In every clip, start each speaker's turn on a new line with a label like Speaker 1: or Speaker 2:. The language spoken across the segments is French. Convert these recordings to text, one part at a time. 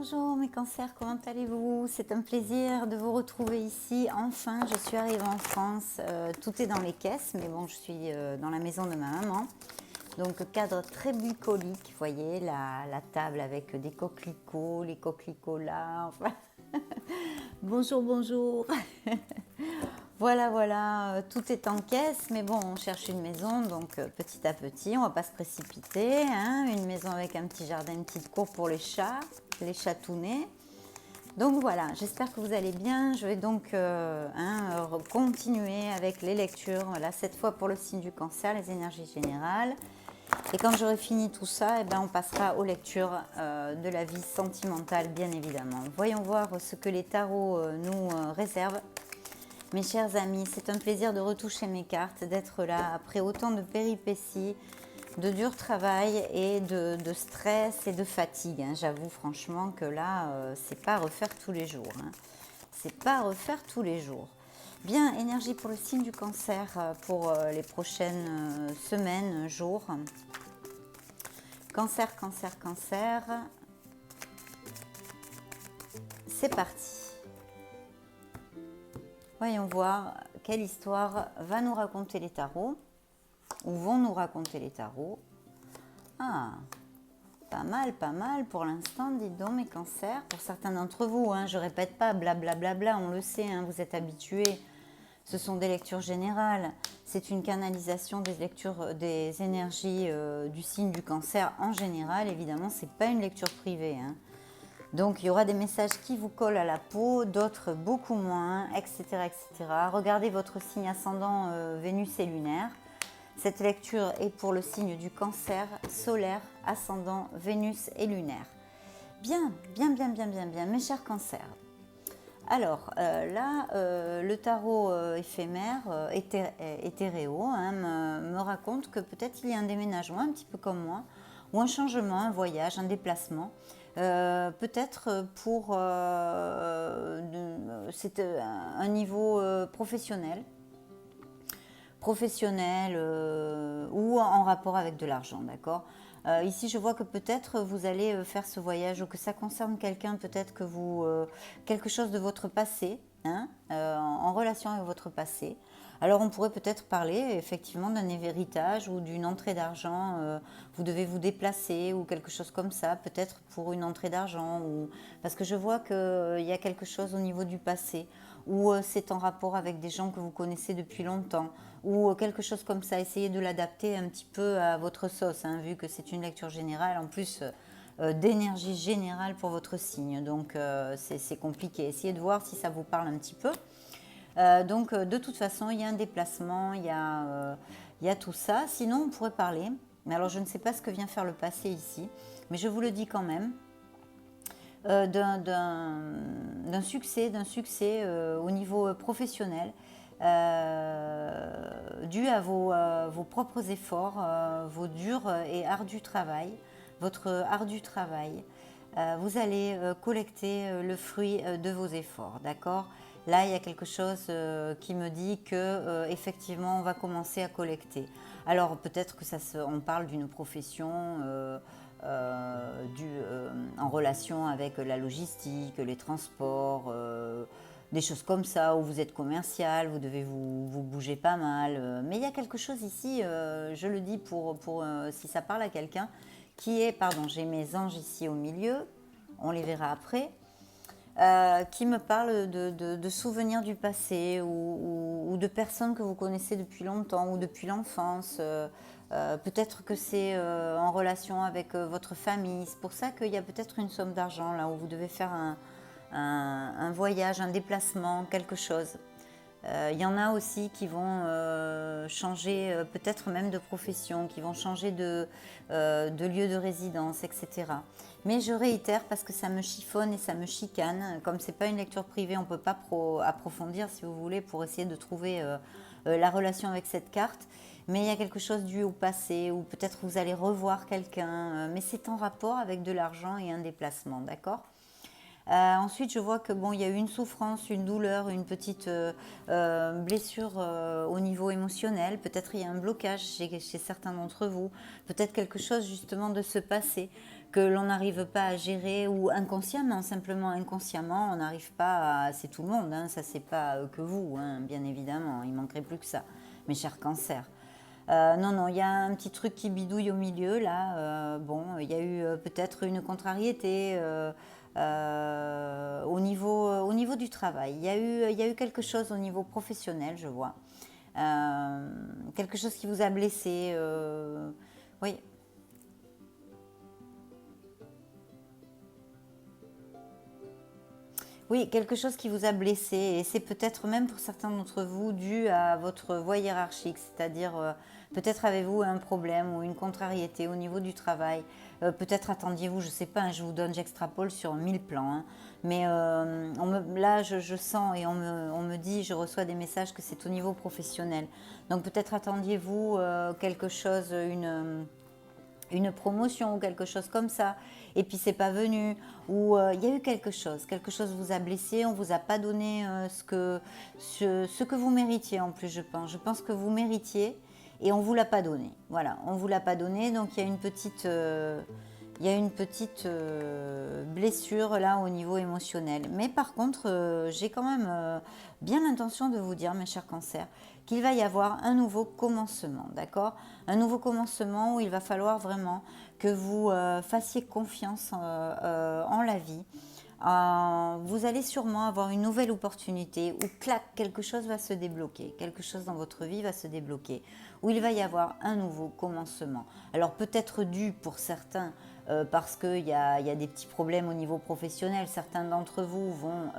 Speaker 1: Bonjour mes cancers, comment allez-vous? C'est un plaisir de vous retrouver ici. Enfin, je suis arrivée en France. Tout est dans les caisses, mais bon, je suis dans la maison de ma maman. Donc, cadre très bucolique, vous voyez, la table avec des coquelicots, les coquelicots là. Enfin. Bonjour, bonjour. Voilà, tout est en caisse, mais bon, on cherche une maison, donc petit à petit, on va pas se précipiter, hein, une maison avec un petit jardin, une petite cour pour les chatounets. Donc voilà, j'espère que vous allez bien. Je vais donc continuer avec les lectures, voilà, cette fois pour le signe du cancer, les énergies générales. Et quand j'aurai fini tout ça, eh ben, on passera aux lectures de la vie sentimentale, bien évidemment. Voyons voir ce que les tarots nous réservent. Mes chers amis, c'est un plaisir de retoucher mes cartes, d'être là après autant de péripéties, de dur travail et de stress et de fatigue. Hein. J'avoue franchement que là, c'est pas à refaire tous les jours. Hein. C'est pas à refaire tous les jours. Bien, énergie pour le signe du cancer pour les prochaines semaines, jours. Cancer, cancer, cancer. C'est parti. Voyons voir quelle histoire va nous raconter les tarots, ou vont nous raconter les tarots. Ah, pas mal pour l'instant, dites donc mes cancers. Pour certains d'entre vous, hein, je ne répète pas blablabla, on le sait, hein, vous êtes habitués. Ce sont des lectures générales. C'est une canalisation des lectures, des énergies du signe du cancer en général. Évidemment, ce n'est pas une lecture privée. Hein. Donc, il y aura des messages qui vous collent à la peau, d'autres beaucoup moins, etc., etc. Regardez votre signe ascendant Vénus et lunaire. Cette lecture est pour le signe du cancer, solaire, ascendant, Vénus et lunaire. Bien, mes chers cancers. Alors, là, le tarot éphémère, éthéréo, hein, me raconte que peut-être il y a un déménagement, un petit peu comme moi, ou un changement, un voyage, un déplacement. Peut-être pour c'est un niveau professionnel ou en rapport avec de l'argent, d'accord. Ici, je vois que peut-être vous allez faire ce voyage ou que ça concerne quelqu'un, peut-être que vous quelque chose de votre passé, hein, en relation avec votre passé. Alors, on pourrait peut-être parler effectivement d'un héritage ou d'une entrée d'argent. Vous devez vous déplacer ou quelque chose comme ça, peut-être pour une entrée d'argent. Ou parce que je vois qu'il y a quelque chose au niveau du passé ou c'est en rapport avec des gens que vous connaissez depuis longtemps ou quelque chose comme ça. Essayez de l'adapter un petit peu à votre sauce, hein, vu que c'est une lecture générale. En plus d'énergie générale pour votre signe. Donc, c'est compliqué. Essayez de voir si ça vous parle un petit peu. Donc, de toute façon, il y a un déplacement, il y a tout ça. Sinon, on pourrait parler. Mais alors, je ne sais pas ce que vient faire le passé ici, mais je vous le dis quand même. D'un succès au niveau professionnel dû à vos propres efforts, vos durs et ardus travail, votre ardu travail. Vous allez collecter le fruit de vos efforts, d'accord? Là, il y a quelque chose qui me dit que effectivement, on va commencer à collecter. Alors peut-être que on parle d'une profession en relation avec la logistique, les transports, des choses comme ça, où vous êtes commercial, vous devez vous bouger pas mal. Mais il y a quelque chose ici, je le dis si ça parle à quelqu'un, qui est, pardon, j'ai mes anges ici au milieu, on les verra après, qui me parle de souvenirs du passé ou de personnes que vous connaissez depuis longtemps ou depuis l'enfance. Peut-être que c'est en relation avec votre famille. C'est pour ça qu'il y a peut-être une somme d'argent là où vous devez faire un voyage, un déplacement, quelque chose. Il y en a aussi qui vont changer peut-être même de profession, qui vont changer de lieu de résidence, etc. Mais je réitère parce que ça me chiffonne et ça me chicane. Comme ce n'est pas une lecture privée, on ne peut pas approfondir si vous voulez pour essayer de trouver la relation avec cette carte. Mais il y a quelque chose dû au passé ou peut-être vous allez revoir quelqu'un. Mais c'est en rapport avec de l'argent et un déplacement, d'accord ? Ensuite, je vois que bon, il y a eu une souffrance, une douleur, une petite blessure au niveau émotionnel. Peut-être il y a un blocage chez certains d'entre vous. Peut-être quelque chose justement de ce passé que l'on n'arrive pas à gérer, ou inconsciemment, simplement inconsciemment, on n'arrive pas à... C'est tout le monde, hein, ça c'est pas que vous, hein, bien évidemment, il manquerait plus que ça, mes chers cancers. Non, non, il y a un petit truc qui bidouille au milieu, là. Bon, il y a eu peut-être une contrariété au niveau du travail. Il y a eu quelque chose au niveau professionnel, je vois. Quelque chose qui vous a blessé. Oui. Oui, quelque chose qui vous a blessé, et c'est peut-être même pour certains d'entre vous dû à votre voie hiérarchique, c'est-à-dire peut-être avez-vous un problème ou une contrariété au niveau du travail, peut-être attendiez-vous, je ne sais pas, hein, je vous donne, j'extrapole sur 1000 plans, hein, mais là je sens et on me dit, je reçois des messages que c'est au niveau professionnel, donc peut-être attendiez-vous quelque chose, une promotion ou quelque chose comme ça, et puis c'est pas venu, ou il y a eu quelque chose vous a blessé, on vous a pas donné ce que vous méritiez en plus, je pense que vous méritiez, et on vous l'a pas donné, voilà, on vous l'a pas donné, donc il y a une petite blessure là au niveau émotionnel. Mais par contre, j'ai quand même bien l'intention de vous dire, mes chers cancers, qu'il va y avoir un nouveau commencement, d'accord? Un nouveau commencement où il va falloir vraiment que vous fassiez confiance en la vie. Vous allez sûrement avoir une nouvelle opportunité où, clac, quelque chose va se débloquer, quelque chose dans votre vie va se débloquer, où il va y avoir un nouveau commencement. Alors peut-être dû pour certains parce qu'il y a des petits problèmes au niveau professionnel. Certains d'entre vous vont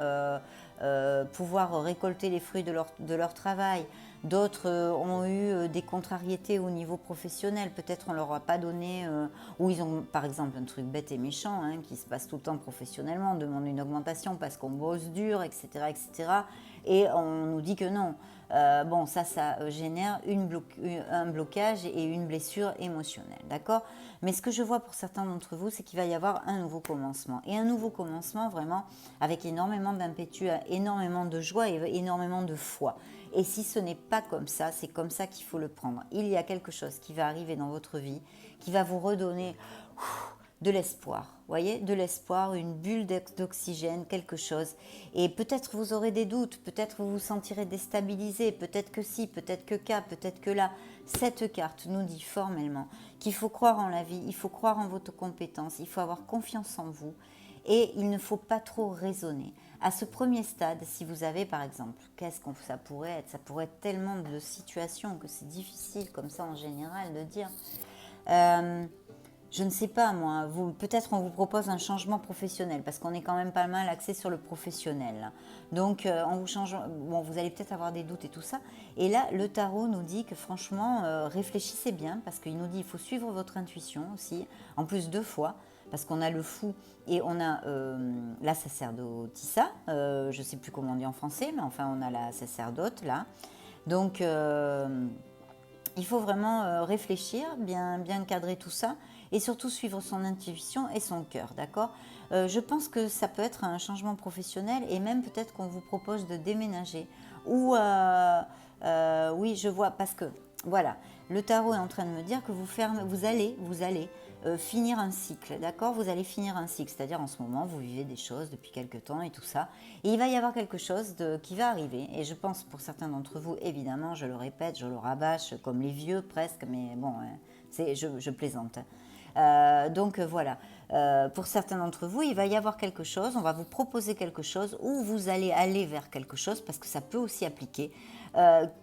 Speaker 1: pouvoir récolter les fruits de leur travail. D'autres ont eu des contrariétés au niveau professionnel. Peut-être on ne leur a pas donné, ou ils ont par exemple un truc bête et méchant hein, qui se passe tout le temps professionnellement. On demande une augmentation parce qu'on bosse dur, etc., etc. Et on nous dit que non. Bon, ça génère un blocage et une blessure émotionnelle, d'accord? Mais ce que je vois pour certains d'entre vous, c'est qu'il va y avoir un nouveau commencement. Et un nouveau commencement vraiment avec énormément d'impétu, énormément de joie et énormément de foi. Et si ce n'est pas comme ça, c'est comme ça qu'il faut le prendre. Il y a quelque chose qui va arriver dans votre vie, qui va vous redonner de l'espoir, voyez, de l'espoir, une bulle d'oxygène, quelque chose. Et peut-être vous aurez des doutes, peut-être vous vous sentirez déstabilisé, peut-être que si, peut-être que peut-être que là. Cette carte nous dit formellement qu'il faut croire en la vie, il faut croire en votre compétence, il faut avoir confiance en vous, et il ne faut pas trop raisonner. À ce premier stade, si vous avez par exemple, qu'est-ce que ça pourrait être? Ça pourrait être tellement de situations que c'est difficile comme ça en général de dire. Je ne sais pas moi, peut-être on vous propose un changement professionnel parce qu'on est quand même pas mal axé sur le professionnel. Donc on vous change, bon vous allez peut-être avoir des doutes et tout ça. Et là le tarot nous dit que franchement réfléchissez bien parce qu'il nous dit il faut suivre votre intuition aussi, en plus 2 fois. Parce qu'on a le fou et on a la sacerdotissa, je ne sais plus comment on dit en français, mais enfin on a la sacerdote là. Donc il faut vraiment réfléchir, bien cadrer tout ça et surtout suivre son intuition et son cœur, d'accord? Je pense que ça peut être un changement professionnel et même peut-être qu'on vous propose de déménager. Ou, oui, je vois, parce que, voilà, le tarot est en train de me dire que vous allez finir un cycle, d'accord? Vous allez finir un cycle, c'est-à-dire en ce moment, vous vivez des choses depuis quelques temps et tout ça. Et il va y avoir quelque chose qui va arriver. Et je pense pour certains d'entre vous, évidemment, je le répète, je le rabâche, comme les vieux presque, mais bon, je plaisante. Donc voilà, pour certains d'entre vous, il va y avoir quelque chose, on va vous proposer quelque chose ou vous allez aller vers quelque chose parce que ça peut aussi appliquer,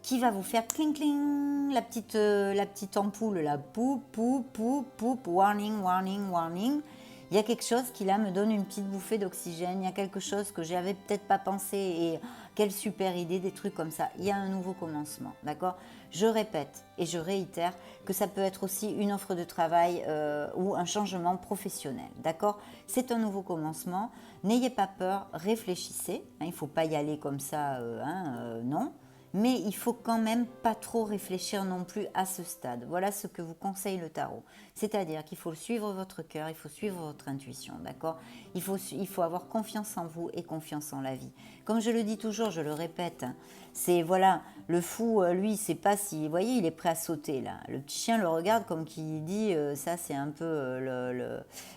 Speaker 1: qui va vous faire cling cling, la petite ampoule là, poup, poup, poup, poup, warning, warning, warning. Il y a quelque chose qui là me donne une petite bouffée d'oxygène, il y a quelque chose que j'avais peut-être pas pensé et quelle super idée, des trucs comme ça. Il y a un nouveau commencement, d'accord? Je répète et je réitère que ça peut être aussi une offre de travail ou un changement professionnel, d'accord? C'est un nouveau commencement, n'ayez pas peur, réfléchissez, hein, il ne faut pas y aller comme ça, non. mais il faut quand même pas trop réfléchir non plus à ce stade. Voilà ce que vous conseille le tarot. C'est-à-dire qu'il faut suivre votre cœur, il faut suivre votre intuition, d'accord ? Il faut avoir confiance en vous et confiance en la vie. Comme je le dis toujours, je le répète, hein, c'est voilà, le fou, lui, il sait pas si, vous voyez, il est prêt à sauter là. Le petit chien le regarde comme qui dit, ça c'est un peu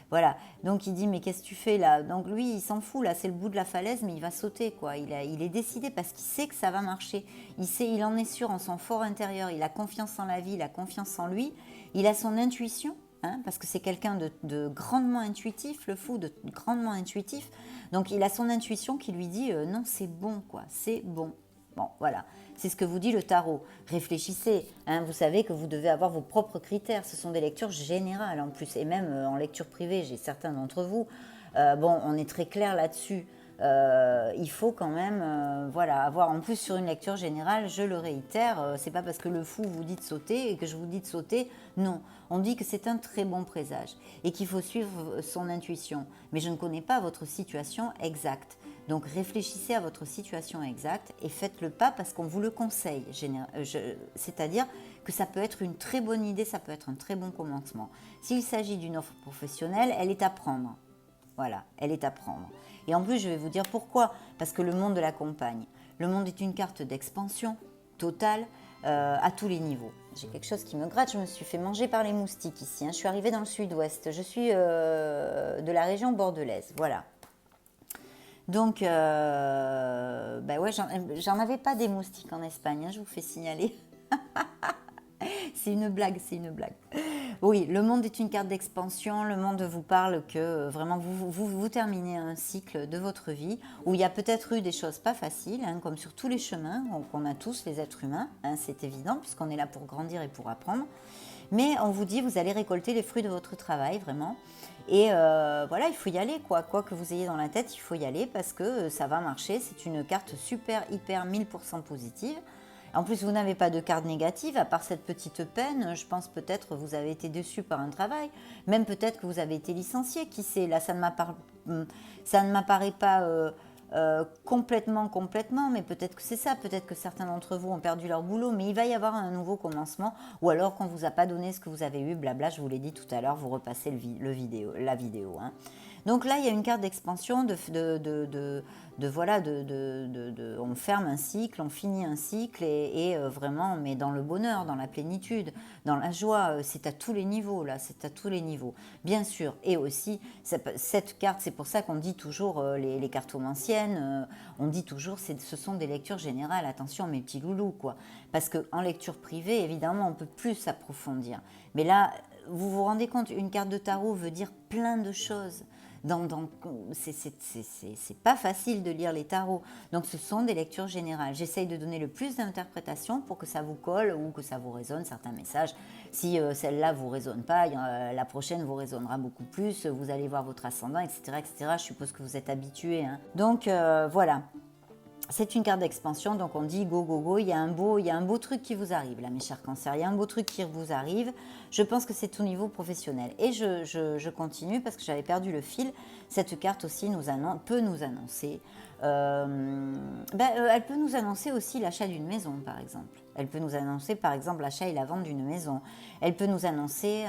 Speaker 1: voilà. Donc il dit, mais qu'est-ce que tu fais là ? Donc lui, il s'en fout là, c'est le bout de la falaise, mais il va sauter quoi. Il est décidé parce qu'il sait que ça va marcher. Il en est sûr en son fort intérieur. Il a confiance en la vie, il a confiance en lui. Il a son intuition. Hein, parce que c'est quelqu'un de grandement intuitif, le fou, de grandement intuitif. Donc il a son intuition qui lui dit non, c'est bon, quoi, c'est bon. Bon, voilà, c'est ce que vous dit le tarot. Réfléchissez, hein, vous savez que vous devez avoir vos propres critères. Ce sont des lectures générales en plus, et même en lecture privée, j'ai certains d'entre vous. Bon, on est très clair là-dessus. Il faut quand même voilà, avoir en plus sur une lecture générale, je le réitère, c'est pas parce que le fou vous dit de sauter et que je vous dis de sauter, non, on dit que c'est un très bon présage et qu'il faut suivre son intuition, mais je ne connais pas votre situation exacte, donc réfléchissez à votre situation exacte et faites le pas parce qu'on vous le conseille, c'est-à-dire que ça peut être une très bonne idée, ça peut être un très bon commencement. S'il s'agit d'une offre professionnelle, elle est à prendre. Voilà, elle est à prendre. Et en plus, je vais vous dire pourquoi. Parce que le monde l'accompagne. Le monde est une carte d'expansion totale à tous les niveaux. J'ai quelque chose qui me gratte, je me suis fait manger par les moustiques ici. Hein. Je suis arrivée dans le sud-ouest, je suis de la région bordelaise, voilà. Donc, bah ouais, j'en avais pas des moustiques en Espagne, hein, je vous fais signaler. C'est une blague, c'est une blague. Oui, le monde est une carte d'expansion. Le monde vous parle que vraiment vous terminez un cycle de votre vie où il y a peut-être eu des choses pas faciles, hein, comme sur tous les chemins qu'on a tous les êtres humains. Hein, c'est évident puisqu'on est là pour grandir et pour apprendre. Mais on vous dit, vous allez récolter les fruits de votre travail, vraiment. Et voilà, il faut y aller, quoi. Quoi que vous ayez dans la tête, il faut y aller parce que ça va marcher. C'est une carte super, hyper, 1000% positive. En plus, vous n'avez pas de carte négative, à part cette petite peine. Je pense peut-être que vous avez été déçu par un travail. Même peut-être que vous avez été licencié. Qui sait ? Là, ça ne m'apparaît pas complètement, mais peut-être que c'est ça. Peut-être que certains d'entre vous ont perdu leur boulot, mais il va y avoir un nouveau commencement. Ou alors, quand on ne vous a pas donné ce que vous avez eu, blabla, je vous l'ai dit tout à l'heure, vous repassez la vidéo. Hein. Donc là, il y a une carte d'expansion, on ferme un cycle, on finit un cycle et vraiment, mais dans le bonheur, dans la plénitude, dans la joie, c'est à tous les niveaux, là, c'est à tous les niveaux. Bien sûr, et aussi, cette carte, c'est pour ça qu'on dit toujours, les cartomanciennes, on dit toujours, ce sont des lectures générales, attention mes petits loulous, quoi. Parce qu'en lecture privée, évidemment, on peut plus s'approfondir. Mais là, vous vous rendez compte, une carte de tarot veut dire plein de choses. C'est pas facile de lire les tarots. Donc ce sont des lectures générales. J'essaye de donner le plus d'interprétations pour que ça vous colle ou que ça vous résonne, certains messages. Si celle-là vous résonne pas, la prochaine vous résonnera beaucoup plus. Vous allez voir votre ascendant, etc. etc. Je suppose que vous êtes habitué. Hein. Donc voilà. C'est une carte d'expansion, donc on dit go, go, go, il y a un beau truc qui vous arrive, là mes chers cancers, il y a un beau truc qui vous arrive, je pense que c'est au niveau professionnel. Et je continue parce que j'avais perdu le fil, cette carte aussi peut nous annoncer, elle peut nous annoncer aussi l'achat d'une maison par exemple. Elle peut nous annoncer par exemple l'achat et la vente d'une maison. Elle peut nous annoncer,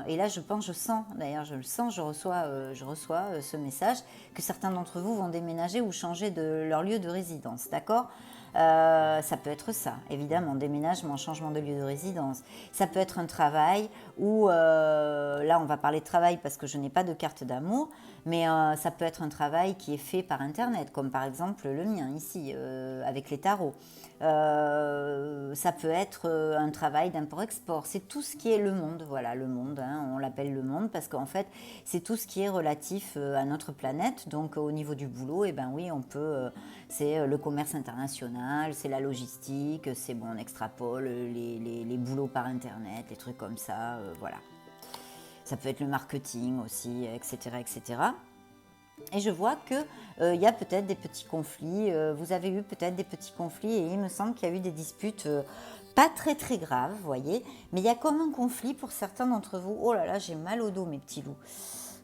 Speaker 1: et là je sens, d'ailleurs je le sens, je reçois ce message, que certains d'entre vous vont déménager ou changer de leur lieu de résidence, d'accord ? Ça peut être ça, évidemment, déménagement, changement de lieu de résidence. Ça peut être un travail où, là on va parler de travail parce que je n'ai pas de carte d'amour, mais ça peut être un travail qui est fait par internet, comme par exemple le mien ici, avec les tarots. Ça peut être un travail d'import-export, c'est tout ce qui est le monde, voilà, le monde, hein, on l'appelle le monde parce qu'en fait c'est tout ce qui est relatif à notre planète, donc au niveau du boulot, et ben oui on peut, c'est le commerce international, c'est la logistique, c'est bon on extrapole les boulots par internet, les trucs comme ça, voilà. Ça peut être le marketing aussi, etc. etc. Et je vois qu'il y a peut-être des petits conflits, vous avez eu peut-être des petits conflits et il me semble qu'il y a eu des disputes pas très très graves, vous voyez, mais il y a comme un conflit pour certains d'entre vous. Oh là là, j'ai mal au dos mes petits loups.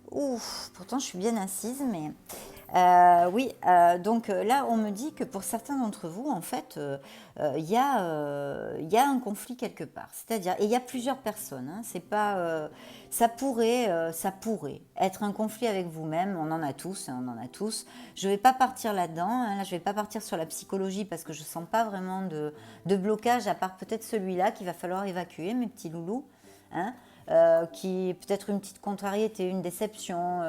Speaker 1: Ouf, pourtant je suis bien assise, mais Oui, donc là, on me dit que pour certains d'entre vous, en fait, il y a un conflit quelque part. C'est-à-dire, et il y a plusieurs personnes. Hein, c'est pas, ça pourrait être un conflit avec vous-même. On en a tous, hein, on en a tous. Je vais pas partir là-dedans. Hein, là, je vais pas partir sur la psychologie parce que je sens pas vraiment de blocage à part peut-être celui-là qu'il va falloir évacuer, mes petits loulous. Hein, qui est peut-être une petite contrariété, une déception,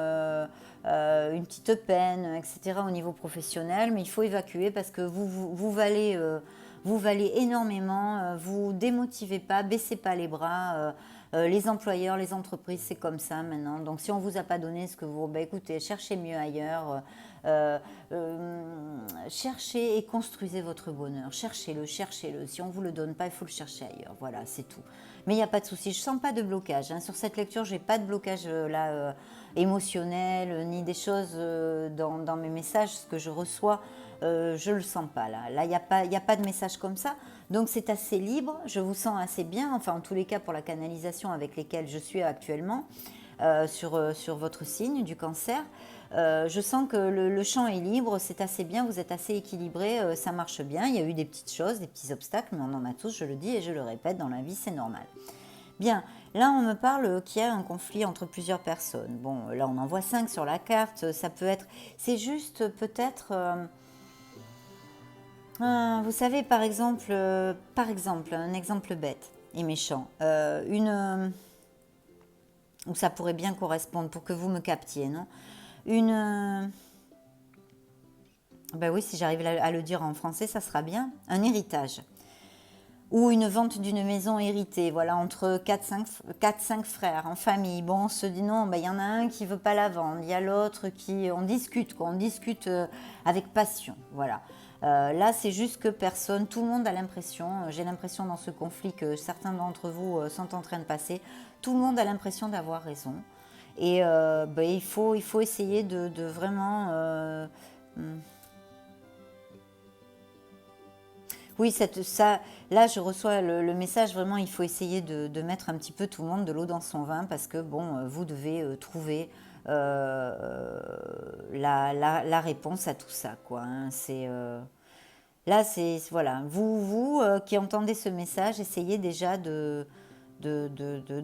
Speaker 1: une petite peine, etc. au niveau professionnel, mais il faut évacuer parce que vous valez énormément, vous démotivez pas, baissez pas les bras. Les employeurs, les entreprises, c'est comme ça maintenant. Donc si on vous a pas donné ce que vous, ben, écoutez, cherchez mieux ailleurs. Cherchez et construisez votre bonheur. Cherchez-le, cherchez-le. Si on vous le donne pas, il faut le chercher ailleurs. Voilà, c'est tout. Mais il n'y a pas de souci. Je sens pas de blocage. Hein. Sur cette lecture, j'ai pas de blocage là émotionnel, ni des choses dans mes messages, ce que je reçois. Je le sens pas là. Là, il y a pas de message comme ça. Donc c'est assez libre. Je vous sens assez bien. Enfin, en tous les cas, pour la canalisation avec lesquelles je suis actuellement sur votre signe du cancer. Je sens que le champ est libre, c'est assez bien, vous êtes assez équilibré, ça marche bien. Il y a eu des petites choses, des petits obstacles, mais on en a tous, je le dis et je le répète, dans la vie, c'est normal. Bien, là on me parle qu'il y a un conflit entre plusieurs personnes. Bon, là on en voit 5 sur la carte, ça peut être... C'est juste peut-être... vous savez, par exemple, un exemple bête et méchant, où ça pourrait bien correspondre pour que vous me captiez, non? Ben oui, si j'arrive à le dire en français, ça sera bien. Un héritage. Ou une vente d'une maison héritée, voilà, entre 4-5 frères en famille. Bon, on se dit non, ben, il y en a un qui veut pas la vendre, il y a l'autre qui... On discute, quoi, on discute avec passion, voilà. Là, c'est juste que personne, tout le monde a l'impression, j'ai l'impression dans ce conflit que certains d'entre vous sont en train de passer, tout le monde a l'impression d'avoir raison. Et ben, il faut essayer de vraiment... oui, là, je reçois le message, vraiment, il faut essayer de mettre un petit peu tout le monde de l'eau dans son vin parce que, bon, vous devez trouver la réponse à tout ça, quoi. Hein. Là, voilà, vous qui entendez ce message, essayez déjà de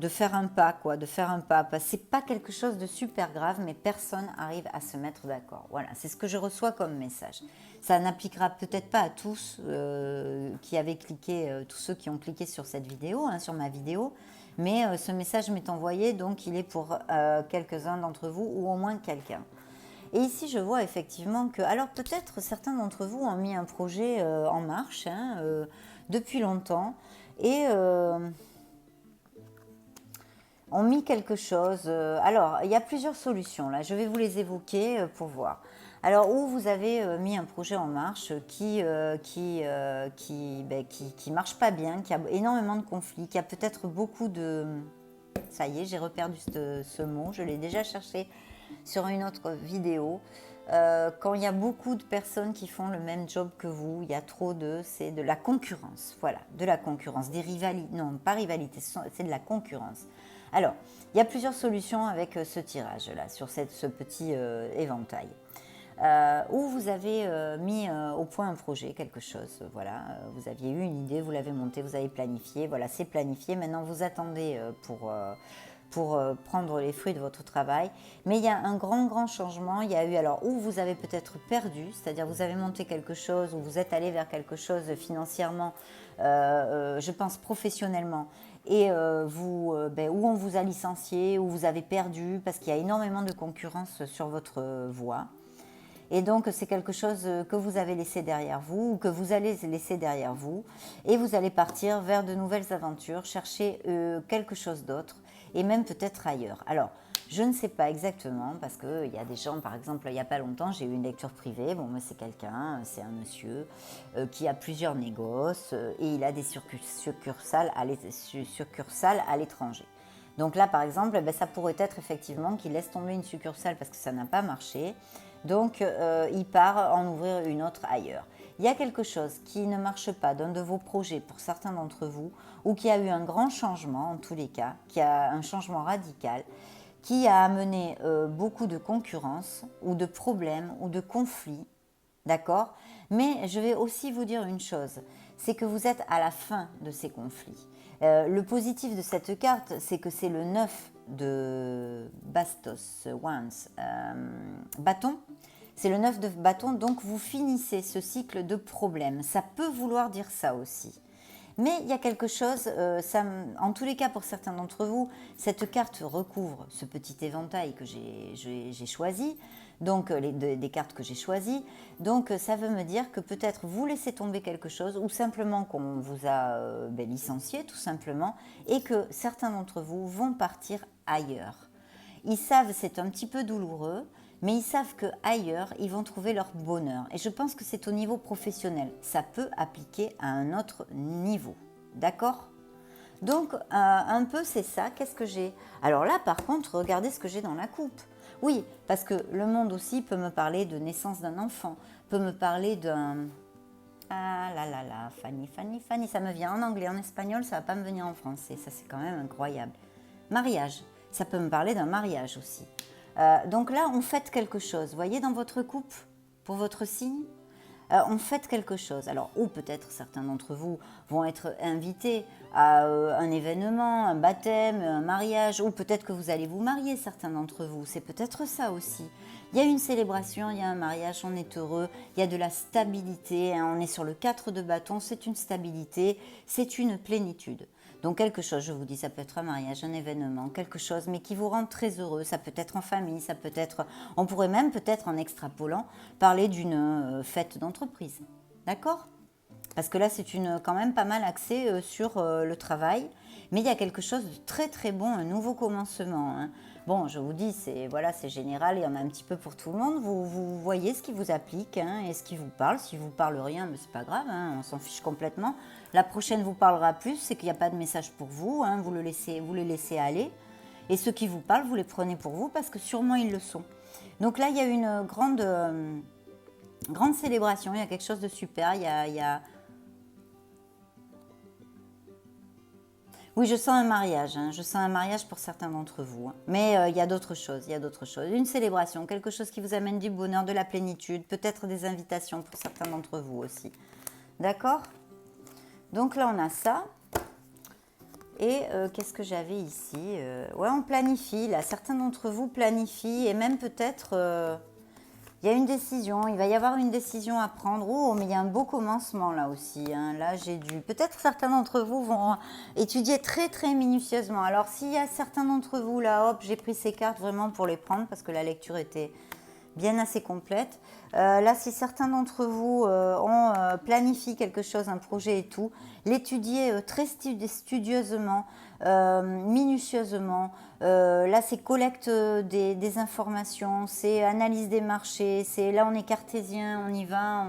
Speaker 1: faire un pas, quoi, de faire un pas. C'est pas quelque chose de super grave, mais personne arrive à se mettre d'accord. Voilà, c'est ce que je reçois comme message. Ça n'appliquera peut-être pas à tous qui avaient cliqué, tous ceux qui ont cliqué sur cette vidéo, hein, sur ma vidéo, mais ce message m'est envoyé, donc il est pour quelques-uns d'entre vous ou au moins quelqu'un. Et ici, je vois effectivement que, alors peut-être certains d'entre vous ont mis un projet en marche hein, depuis longtemps et ont mis quelque chose. Alors, il y a plusieurs solutions là. Je vais vous les évoquer pour voir. Alors, où vous avez mis un projet en marche qui marche pas bien, qui a énormément de conflits, qui a peut-être beaucoup de... Ça y est, j'ai reperdu ce mot. Je l'ai déjà cherché sur une autre vidéo. Quand il y a beaucoup de personnes qui font le même job que vous, il y a trop c'est de la concurrence. Voilà, de la concurrence, des rivalités. Non, pas rivalité, c'est de la concurrence. Alors, il y a plusieurs solutions avec ce tirage-là, sur ce petit éventail. Où vous avez mis au point un projet, quelque chose, voilà, vous aviez eu une idée, vous l'avez monté, vous avez planifié, voilà, c'est planifié, maintenant vous attendez pour prendre les fruits de votre travail, mais il y a un grand changement, il y a eu, alors, où vous avez peut-être perdu, c'est-à-dire vous avez monté quelque chose, ou vous êtes allé vers quelque chose financièrement, je pense professionnellement, et où on vous a licencié, où vous avez perdu, parce qu'il y a énormément de concurrence sur votre voie. Et donc, c'est quelque chose que vous avez laissé derrière vous ou que vous allez laisser derrière vous. Et vous allez partir vers de nouvelles aventures, chercher quelque chose d'autre et même peut-être ailleurs. Alors, je ne sais pas exactement parce qu'il y a des gens, par exemple, il n'y a pas longtemps, j'ai eu une lecture privée. Bon, c'est quelqu'un, c'est un monsieur qui a plusieurs négoces et il a des succursales à l'étranger. Donc là, par exemple, ça pourrait être effectivement qu'il laisse tomber une succursale parce que ça n'a pas marché. Donc, il part en ouvrir une autre ailleurs. Il y a quelque chose qui ne marche pas d'un de vos projets pour certains d'entre vous ou qui a eu un grand changement, en tous les cas, qui a un changement radical, qui a amené beaucoup de concurrence ou de problèmes ou de conflits, d'accord? Mais je vais aussi vous dire une chose, c'est que vous êtes à la fin de ces conflits. Le positif de cette carte, c'est que c'est le 9 de bastos, wands, bâton. C'est le 9 de bâton, donc vous finissez ce cycle de problèmes. Ça peut vouloir dire ça aussi. Mais il y a quelque chose, en tous les cas pour certains d'entre vous, cette carte recouvre ce petit éventail que j'ai choisi, donc des cartes que j'ai choisies. Donc ça veut me dire que peut-être vous laissez tomber quelque chose ou simplement qu'on vous a licencié tout simplement et que certains d'entre vous vont partir ailleurs. Ils savent, c'est un petit peu douloureux, mais ils savent qu'ailleurs, ils vont trouver leur bonheur. Et je pense que c'est au niveau professionnel. Ça peut appliquer à un autre niveau. D'accord ? Donc, un peu, c'est ça. Qu'est-ce que j'ai ? Alors là, par contre, regardez ce que j'ai dans la coupe. Oui, parce que le monde aussi peut me parler de naissance d'un enfant, peut me parler d'un... Ah là là là, Fanny, Fanny, Fanny, ça me vient en anglais, en espagnol, ça ne va pas me venir en français. Ça, c'est quand même incroyable. Mariage, ça peut me parler d'un mariage aussi. Donc là, on fête quelque chose. Vous voyez, dans votre coupe, pour votre signe, on fête quelque chose. Alors, ou peut-être certains d'entre vous vont être invités à un événement, un baptême, un mariage, ou peut-être que vous allez vous marier, certains d'entre vous. C'est peut-être ça aussi. Il y a une célébration, il y a un mariage, on est heureux, il y a de la stabilité, hein, on est sur le 4 de bâton, c'est une stabilité, c'est une plénitude. Donc quelque chose, je vous dis, ça peut être un mariage, un événement, quelque chose, mais qui vous rend très heureux. Ça peut être en famille, ça peut être... On pourrait même peut-être, en extrapolant, parler d'une fête d'entreprise. D'accord ? Parce que là, c'est quand même pas mal axé sur le travail. Mais il y a quelque chose de très très bon, un nouveau commencement. Hein. Bon, je vous dis, c'est général, il y en a un petit peu pour tout le monde. Vous voyez ce qui vous applique hein, et ce qui vous parle. Si vous parle rien, mais c'est pas grave, hein, on s'en fiche complètement. La prochaine vous parlera plus, c'est qu'il n'y a pas de message pour vous. Hein, vous les laissez aller. Et ceux qui vous parlent, vous les prenez pour vous parce que sûrement ils le sont. Donc là, il y a une grande célébration. Il y a quelque chose de super. Il y a Oui, je sens un mariage. Hein. Je sens un mariage pour certains d'entre vous. Hein. Mais il y a d'autres choses. Il y a d'autres choses. Une célébration, quelque chose qui vous amène du bonheur, de la plénitude, peut-être des invitations pour certains d'entre vous aussi. D'accord ? Donc là, on a ça. Et qu'est-ce que j'avais ici Ouais, on planifie. Là, certains d'entre vous planifient et même peut-être... il y a une décision, il va y avoir une décision à prendre. Oh, mais il y a un beau commencement là aussi. Hein. Là, peut-être certains d'entre vous vont étudier très très minutieusement. Alors, s'il y a certains d'entre vous là, hop, j'ai pris ces cartes vraiment pour les prendre parce que la lecture était bien assez complète. Là, si certains d'entre vous ont planifié quelque chose, un projet et tout, l'étudier très studieusement, minutieusement. Là, c'est collecte des informations, c'est analyse des marchés, là on est cartésien, on y va,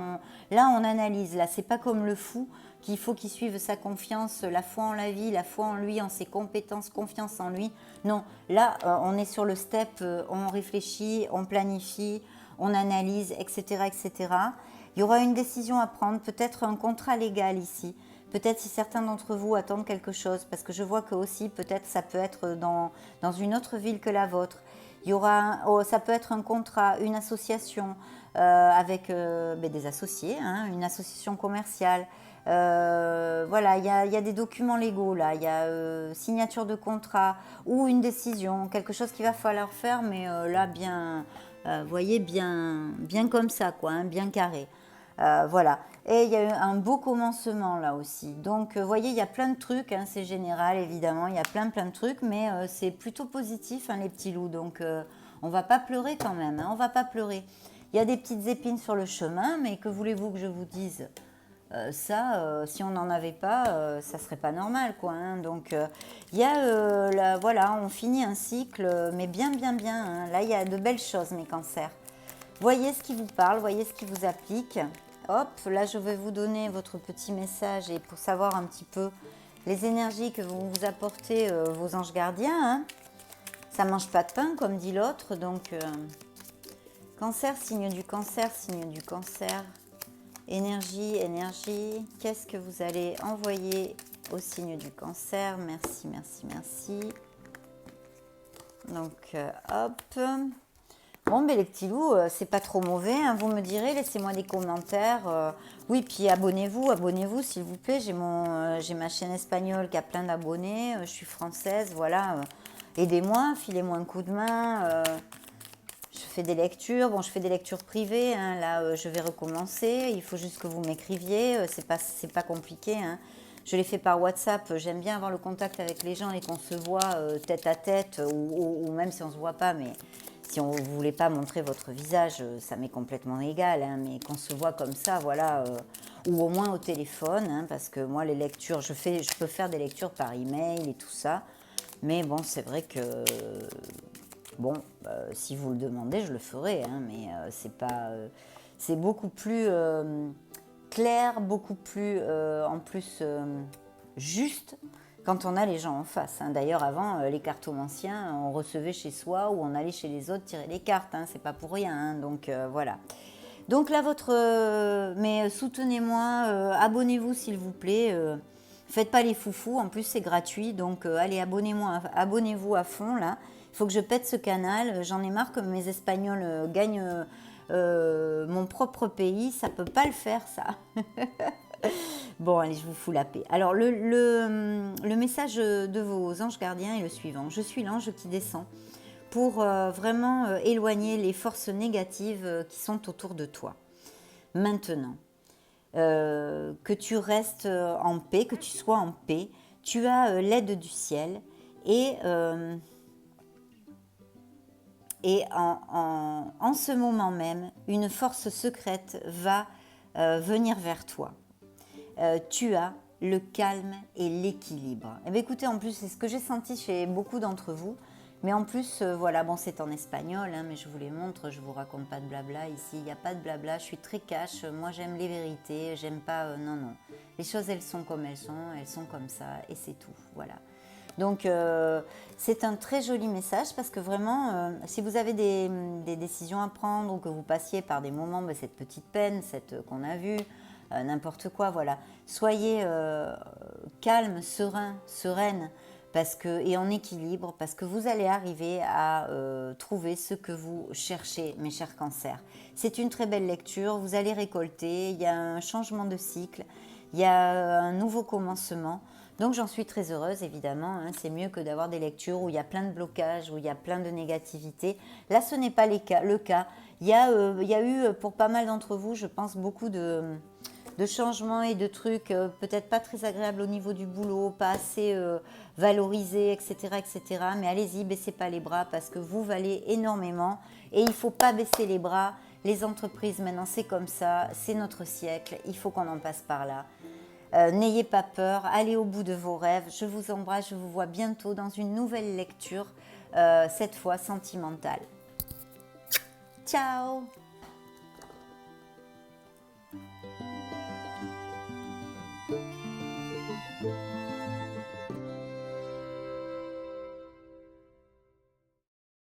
Speaker 1: là on analyse. Là, c'est pas comme le fou qu'il faut qu'il suive sa confiance, la foi en la vie, la foi en lui, en ses compétences, confiance en lui. Non, là, on est sur le step, on réfléchit, on planifie, on analyse, etc., etc. Il y aura une décision à prendre, peut-être un contrat légal ici. Peut-être si certains d'entre vous attendent quelque chose, parce que je vois que aussi peut-être ça peut être dans une autre ville que la vôtre. Il y aura, ça peut être un contrat, une association avec des associés, hein, une association commerciale. Voilà, il y a des documents légaux là, il y a signature de contrat ou une décision, quelque chose qu'il va falloir faire, mais là bien, vous voyez, bien comme ça, quoi, hein, bien carré. Voilà. Et il y a eu un beau commencement là aussi. Donc, vous voyez, il y a plein de trucs. Hein, c'est général, évidemment. Il y a plein de trucs. Mais c'est plutôt positif, hein, les petits loups. Donc, on ne va pas pleurer quand même. Hein, on ne va pas pleurer. Il y a des petites épines sur le chemin. Mais que voulez-vous que je vous dise si on n'en avait pas, ça serait pas normal, quoi. Hein. Donc, il y a, voilà, on finit un cycle, mais bien. Hein. Là, il y a de belles choses, mes cancers. Voyez ce qui vous parle, voyez ce qui vous applique. Hop, là, je vais vous donner votre petit message et pour savoir un petit peu les énergies que vont vous apporter vos anges gardiens. Hein. Ça mange pas de pain, comme dit l'autre. Donc, cancer, signe du cancer, signe du cancer. Énergie. Qu'est-ce que vous allez envoyer au signe du cancer? Merci. Donc, hop. Bon, ben les petits loups, c'est pas trop mauvais, hein, vous me direz, laissez-moi des commentaires. Oui, puis abonnez-vous s'il vous plaît. J'ai ma chaîne espagnole qui a plein d'abonnés. Je suis française, voilà. Aidez-moi, filez-moi un coup de main. Je fais des lectures. Bon, je fais des lectures privées. Hein, là, je vais recommencer. Il faut juste que vous m'écriviez. C'est pas compliqué. Hein. Je les fais par WhatsApp. J'aime bien avoir le contact avec les gens et qu'on se voit tête à tête ou même si on ne se voit pas, mais si on ne voulait pas montrer votre visage, ça m'est complètement égal, hein, mais qu'on se voit comme ça, voilà, ou au moins au téléphone, hein, parce que moi, les lectures, je peux faire des lectures par email et tout ça, mais bon, c'est vrai que, bon, si vous le demandez, je le ferai, hein, mais c'est pas, c'est beaucoup plus clair, beaucoup plus, en plus, juste quand on a les gens en face. Hein. D'ailleurs, avant, les cartomanciens, on recevait chez soi ou on allait chez les autres tirer les cartes. Hein. C'est pas pour rien. Hein. Donc, voilà. Donc là, mais soutenez-moi, abonnez-vous s'il vous plaît. Faites pas les foufous. En plus, c'est gratuit. Donc, allez, abonnez-vous à fond, là. Il faut que je pète ce canal. J'en ai marre que mes Espagnols gagnent mon propre pays. Ça peut pas le faire, ça. Bon, allez, je vous fous la paix. Alors, le message de vos anges gardiens est le suivant. Je suis l'ange qui descend pour vraiment éloigner les forces négatives qui sont autour de toi. Maintenant, que tu restes en paix, que tu sois en paix, tu as l'aide du ciel et en ce moment même, une force secrète va venir vers toi. Tu as le calme et l'équilibre. Eh bien, écoutez, en plus, c'est ce que j'ai senti chez beaucoup d'entre vous. Mais en plus, voilà, bon, c'est en espagnol, hein, mais je vous les montre, je ne vous raconte pas de blabla ici. Il n'y a pas de blabla, je suis très cash. Moi, j'aime les vérités, j'aime pas... non, non. Les choses, elles sont comme elles sont comme ça, et c'est tout, voilà. Donc, c'est un très joli message parce que vraiment, si vous avez des décisions à prendre ou que vous passiez par des moments, cette petite peine, qu'on a vue, n'importe quoi, voilà. Soyez calme, serein, sereine et en équilibre parce que vous allez arriver à trouver ce que vous cherchez, mes chers cancers. C'est une très belle lecture, vous allez récolter, il y a un changement de cycle, il y a un nouveau commencement. Donc j'en suis très heureuse évidemment, hein. C'est mieux que d'avoir des lectures où il y a plein de blocages, où il y a plein de négativité. Là ce n'est pas le cas. Il y a eu pour pas mal d'entre vous, je pense, beaucoup de changements et de trucs peut-être pas très agréables au niveau du boulot, pas assez valorisés, etc., etc. Mais allez-y, baissez pas les bras parce que vous valez énormément et il faut pas baisser les bras. Les entreprises maintenant c'est comme ça, c'est notre siècle, il faut qu'on en passe par là. N'ayez pas peur, allez au bout de vos rêves. Je vous embrasse, je vous vois bientôt dans une nouvelle lecture, cette fois sentimentale. Ciao!